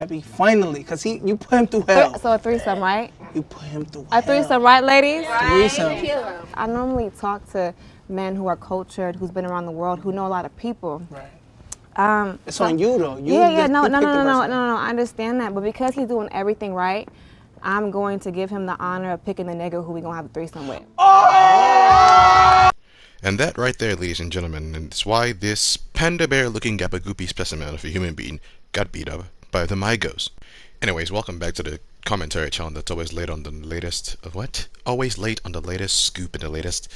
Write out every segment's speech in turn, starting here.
happy finally, cause you put him through hell. So a threesome, right? You put him through A threesome, right, ladies? Threesome. I normally talk to men who are cultured, who's been around the world, who know a lot of people. Right. It's on you though. No. I understand that, but because he's doing everything right, I'm going to give him the honor of picking the nigga who we gonna have a threesome with. Oh! And that right there, ladies and gentlemen, is why this panda bear-looking gabagoopy specimen of a human being got beat up by the Migos. Anyways, welcome back to the commentary channel that's always late on the latest always late on the latest scoop and the latest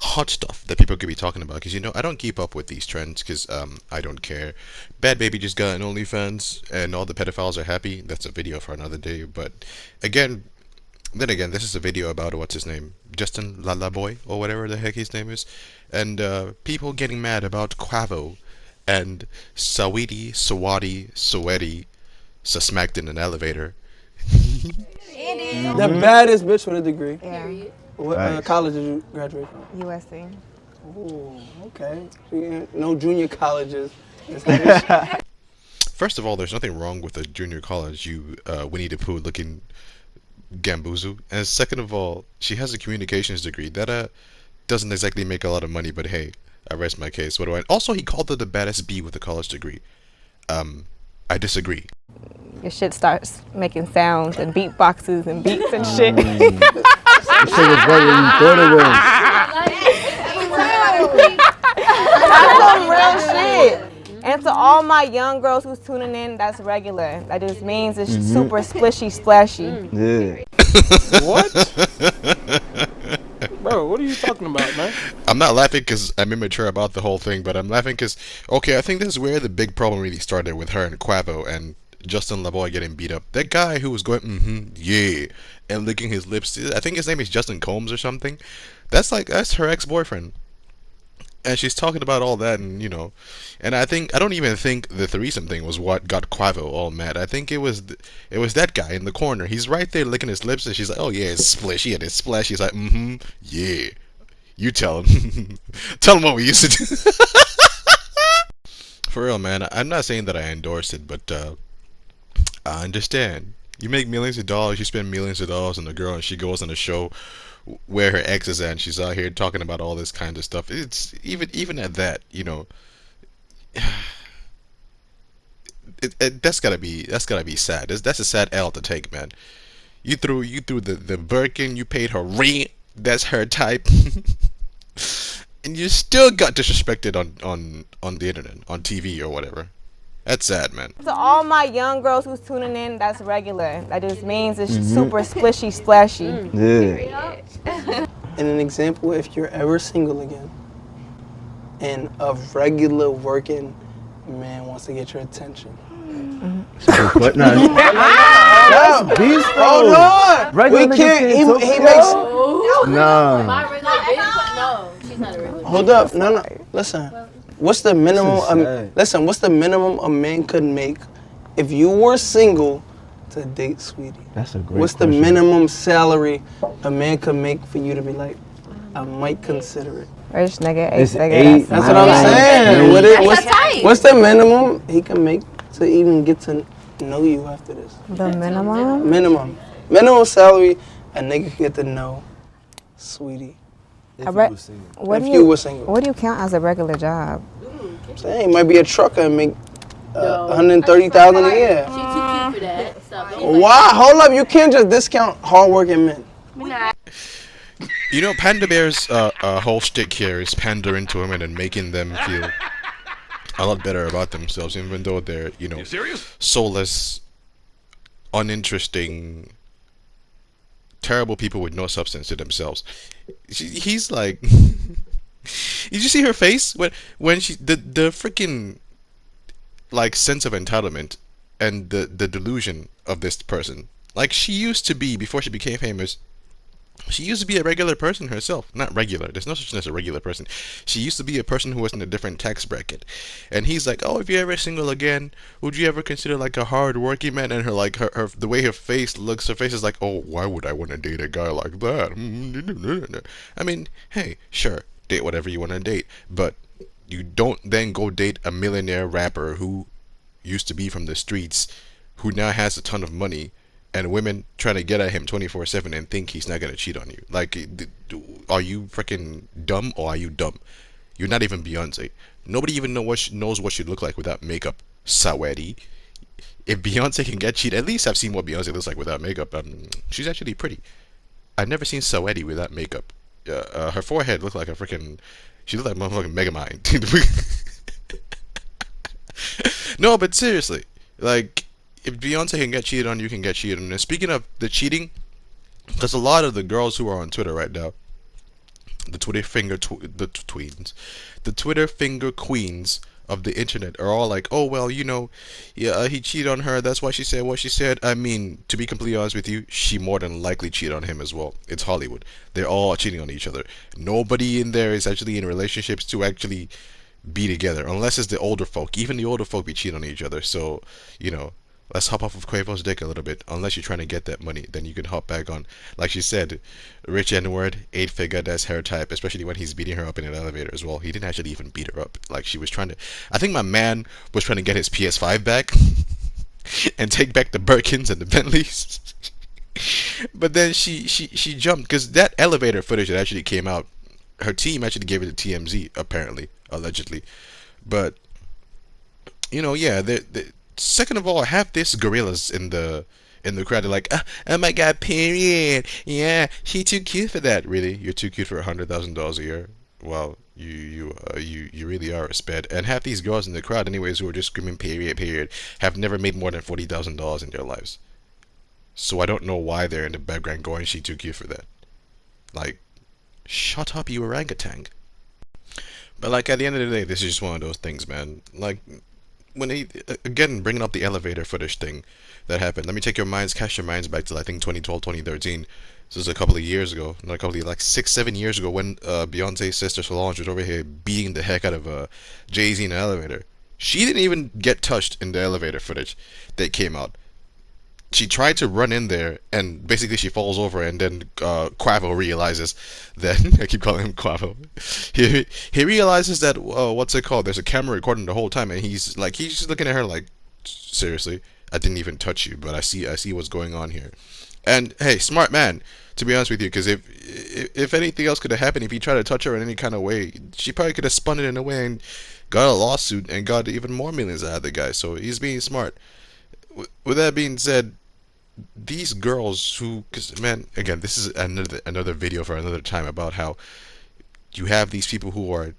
hot stuff that people could be talking about, because I don't keep up with these trends because I don't care. Bad Baby just got an OnlyFans and all the pedophiles are happy. That's a video for another day. But again, this is a video about what's his name, Justin Lalaboy or whatever the heck his name is, and people getting mad about Quavo and Saweetie, smacked in an elevator. The baddest bitch with a degree. Yeah. What college did you graduate from? USC. Oh, okay. No junior colleges. First of all, there's nothing wrong with a junior college, you Winnie the Pooh looking Gambuzu. And second of all, she has a communications degree that doesn't exactly make a lot of money, but hey, I rest my case. What do I? Also, he called her the baddest bee with a college degree. I disagree. Your shit starts making sounds and beatboxes and beats and shit. This shit was better than you thought it was. That's some real shit. And to all my young girls who's tuning in, that's regular. That just means it's super splishy, splashy. Yeah. What? Bro, what are you talking about, man? I'm not laughing because I'm immature about the whole thing, but I'm laughing because, okay, I think this is where the big problem really started with her and Quavo and Justin LaBoy getting beat up. That guy who was going, yeah, and licking his lips, I think his name is Justin Combs or something. That's her ex-boyfriend. And she's talking about all that, and and I don't even think the threesome thing was what got Quavo all mad. I think it was that guy in the corner. He's right there licking his lips, and she's like, "Oh yeah, it's splashy and it's splash." He's like, yeah. You tell him, tell him what we used to do. For real, man. I'm not saying that I endorse it, but I understand. You make millions of dollars, you spend millions of dollars on a girl, and she goes on a show where her ex is at, and she's out here talking about all this kind of stuff. It's even at that, that's gotta be sad. That's a sad L to take, man. You threw the Birkin, you paid her rent. That's her type, and you still got disrespected on the internet, on TV or whatever. That's sad, man. To all my young girls who's tuning in, that's regular. That just means it's super splishy, splashy. Yeah. And an example, if you're ever single again, and a regular working man wants to get your attention. What? No. Beast, Hold on. Regular We niggas can't. can't He talk makes. Nah. No, she's not a regular. Hold up. No. Listen. What's the minimum? sad. Listen. What's the minimum a man could make if you were single to date Saweetie? That's a great What's the question. minimum salary a man could make for you to be like, I might consider it? Rich nigga, It's nigga. eight. That's what I'm saying. What's the minimum he can make to even get to know you after this? The minimum? Minimum salary a nigga can get to know Saweetie. What If do you were single. What do you count as a regular job? I'm saying he might be a trucker and make $130,000 a year. She's too cute for that. Stop it. Why? Hold up. You can't just discount hardworking men. Panda Bear's whole shtick here is pandering to women and making them feel a lot better about themselves, even though they're, soulless, uninteresting, terrible people with no substance to themselves. He's like, did you see her face when she the freaking like sense of entitlement and the delusion of this person? Like, she used to be, before she became famous, she used to be a regular person herself. Not regular. There's no such thing as a regular person. She used to be a person who was in a different tax bracket. And he's like, oh, if you're ever single again, would you ever consider like a hard working man? And her the way her face looks, her face is like, oh, why would I want to date a guy like that? I mean, hey, sure, date whatever you want to date, but you don't then go date a millionaire rapper who used to be from the streets, who now has a ton of money, and women trying to get at him 24/7 and think he's not gonna cheat on you. Like, are you freaking dumb or are you dumb? You're not even Beyonce. Nobody even knows what she look like without makeup. Saweetie. If Beyonce can get cheated, at least I've seen what Beyonce looks like without makeup. She's actually pretty. I've never seen Saweetie without makeup. Her forehead looked like a freaking. She looked like motherfucking Megamind. No, but seriously, like, if Beyonce can get cheated on, you can get cheated on. And speaking of the cheating, because a lot of the girls who are on Twitter right now, the the Twitter finger queens of the internet are all like, oh well, yeah, he cheated on her. That's why she said what she said. I mean, to be completely honest with you, she more than likely cheated on him as well. It's Hollywood. They're all cheating on each other. Nobody in there is actually in relationships to actually be together, unless it's the older folk. Even the older folk be cheating on each other. So, let's hop off of Quavo's dick a little bit. Unless you're trying to get that money, then you can hop back on. Like she said, rich N-word, 8-figure, that's her type, especially when he's beating her up in an elevator as well. He didn't actually even beat her up. Like, she was trying to... I think my man was trying to get his PS5 back and take back the Birkins and the Bentleys. But then she jumped, because that elevator footage that actually came out, her team actually gave it to TMZ, apparently, allegedly. But, yeah, second of all, I have this gorillas in the crowd. They're like, oh my god, period. Yeah, she too cute for that. Really, you're too cute for $100,000 a year. Well, you really are a sped. And half these girls in the crowd, anyways, who are just screaming period, have never made more than $40,000 in their lives. So I don't know why they're in the background going, she too cute for that. Like, shut up, you orangutan. But like, at the end of the day, this is just one of those things, man. Like, when he, again, bringing up the elevator footage thing that happened, cast your minds back to, I think, 2012, 2013. This was a couple of years ago, not a couple of, like 6-7 years ago, when Beyonce's sister Solange was over here beating the heck out of Jay-Z in the elevator. She didn't even get touched in the elevator footage that came out. She tried to run in there, and basically she falls over, and then Quavo realizes that I keep calling him Quavo. He realizes that what's it called? There's a camera recording the whole time, and he's just looking at her like, seriously, I didn't even touch you, but I see what's going on here. And hey, smart man, to be honest with you, because if anything else could have happened, if he tried to touch her in any kind of way, she probably could have spun it in a way and got a lawsuit and got even more millions out of the guy. So he's being smart. With that being said, these girls who, because man, again, this is another video for another time about how you have these people who are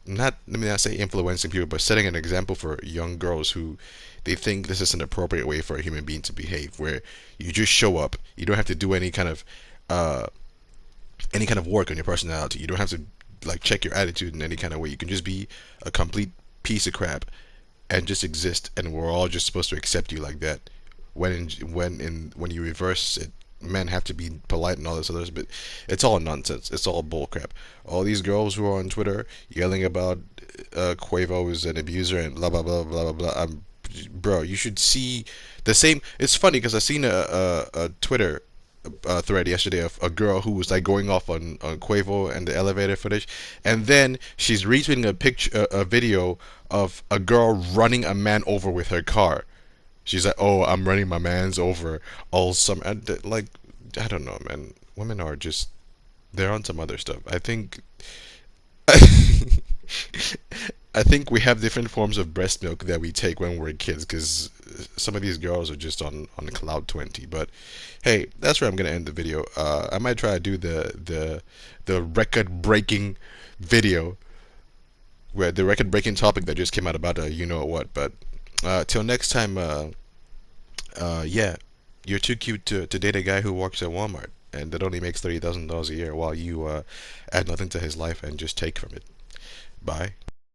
not, let me not say influencing people, but setting an example for young girls who they think this is an appropriate way for a human being to behave, where you just show up, you don't have to do any kind of work on your personality, you don't have to like check your attitude in any kind of way, you can just be a complete piece of crap and just exist, and we're all just supposed to accept you like that. When you reverse it, men have to be polite and all this other, but it's all nonsense. It's all bullcrap. All these girls who are on Twitter yelling about Quavo is an abuser and blah blah blah blah blah blah. Bro, you should see the same. It's funny because I seen a Twitter thread yesterday of a girl who was like going off on Quavo and the elevator footage, and then she's retweeting a video of a girl running a man over with her car. She's like, oh, I'm running my man's over all summer. Like, I don't know, man. Women are just, they're on some other stuff. I think I think we have different forms of breast milk that we take when we're kids, because some of these girls are just on cloud 20. But hey, that's where I'm gonna end the video. I might try to do the record breaking video, where the record breaking topic that just came out about you know what. But till next time, yeah, you're too cute to date a guy who works at Walmart and that only makes $30,000 a year, while you add nothing to his life and just take from it. Bye.